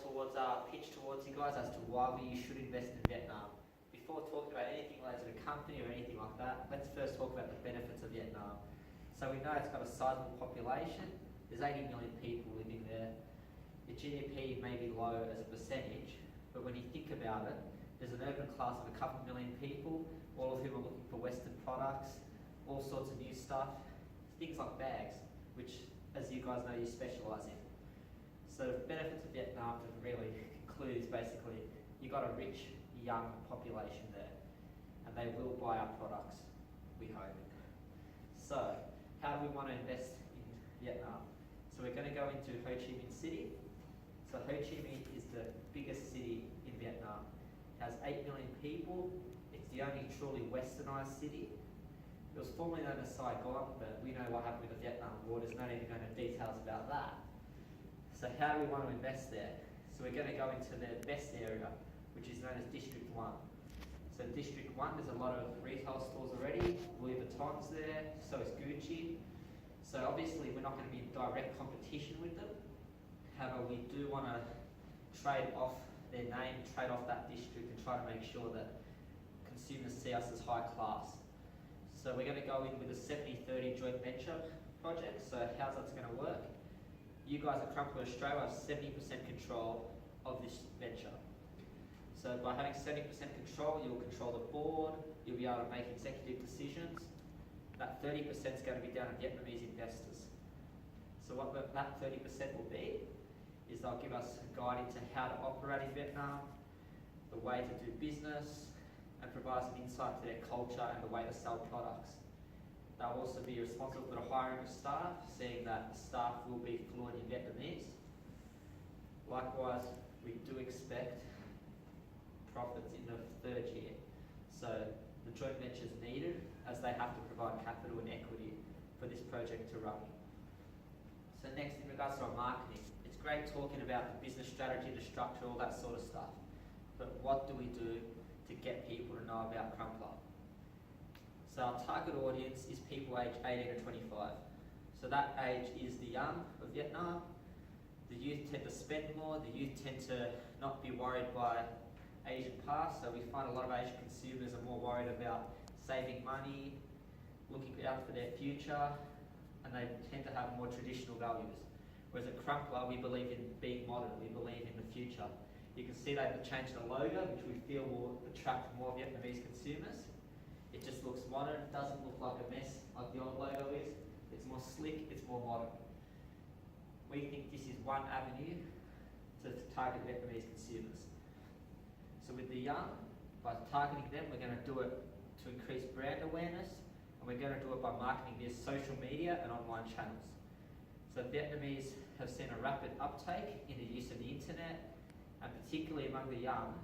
towards pitch towards you guys as to why you should invest in Vietnam. Before talking about anything related to the company or anything like that, let's first talk about the benefits of Vietnam. So we know it's got a sizable population. There's 80 million people living there. The GDP may be low as a percentage, but when you think about it, there's an urban class of a couple million people, all of whom are looking for Western products, all sorts of new stuff, things like bags, which, as you guys know, you specialise in. So the benefits of Vietnam, to really conclude, is basically you've got a rich, young population there, and they will buy our products, we hope. So, how do we want to invest in Vietnam? So we're going to go into Ho Chi Minh City. So Ho Chi Minh is the biggest city in Vietnam. It has 8 million people. It's the only truly westernized city. It was formerly known as Saigon, but we know what happened with the Vietnam War. There's no need to go into details about that. So how do we want to invest there? So we're going to go into the best area, which is known as District 1. So District 1, there's a lot of retail stores already. Louis Vuitton's there, so is Gucci. So obviously we're not going to be in direct competition with them. However, we do want to trade off their name, trade off that district, and try to make sure that consumers see us as high class. So we're going to go in with a 70-30 joint venture project. So how's that going to work? You guys at Crumpler Australia have 70% control of this venture. So by having 70% control, you'll control the board, you'll be able to make executive decisions. That 30% is going to be down to Vietnamese investors. So what that 30% will be is they'll give us a guide into how to operate in Vietnam, the way to do business, and provide some insight to their culture and the way to sell products. They'll also be responsible for the hiring of staff, seeing that the staff will be fluent in Vietnamese. Likewise, we do expect profits in the third year. So the joint venture is needed as they have to provide capital and equity for this project to run. So next, in regards to our marketing, it's great talking about the business strategy, the structure, all that sort of stuff. But what do we do to get people to know about Crumpler? So our target audience is people aged 18 to 25. So that age is the young of Vietnam. The youth tend to spend more. The youth tend to not be worried by Asian past. So we find a lot of Asian consumers are more worried about saving money, looking out for their future, and they tend to have more traditional values. Whereas at Crumpler, we believe in being modern. We believe in the future. You can see they've changed the logo, which we feel will attract more Vietnamese consumers. It just looks modern, it doesn't look like a mess like the old logo is. It's more slick, it's more modern. We think this is one avenue to target Vietnamese consumers. So with the young, by targeting them, we're going to do it to increase brand awareness, and we're going to do it by marketing via social media and online channels. So Vietnamese have seen a rapid uptake in the use of the internet, and particularly among the young,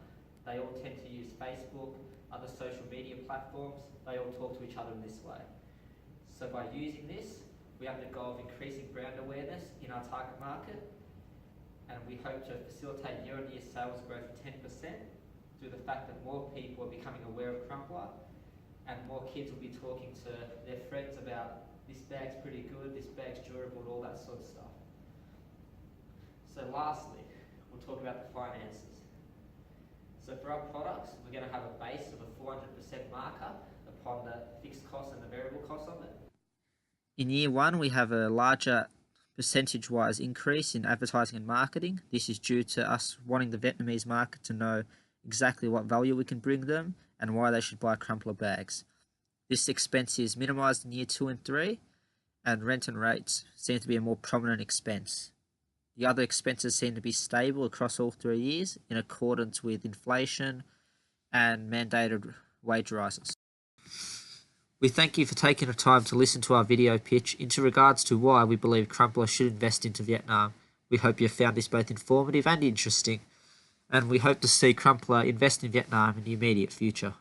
they all tend to use Facebook, other social media platforms. They all talk to each other in this way. So by using this, we have the goal of increasing brand awareness in our target market, and we hope to facilitate year-on-year sales growth of 10% through the fact that more people are becoming aware of Crumpler, and more kids will be talking to their friends about this bag's pretty good, this bag's durable, all that sort of stuff. So lastly, we'll talk about the finances. So for our products, we're going to have a base of a 400% markup upon the fixed cost and the variable cost of it. In year one, we have a larger percentage-wise increase in advertising and marketing. This is due to us wanting the Vietnamese market to know exactly what value we can bring them and why they should buy Crumpler bags. This expense is minimised in year 2 and 3, and rent and rates seem to be a more prominent expense. The other expenses seem to be stable across all 3 years in accordance with inflation and mandated wage rises. We thank you for taking the time to listen to our video pitch into regards to why we believe Crumpler should invest into Vietnam. We hope you found this both informative and interesting, and we hope to see Crumpler invest in Vietnam in the immediate future.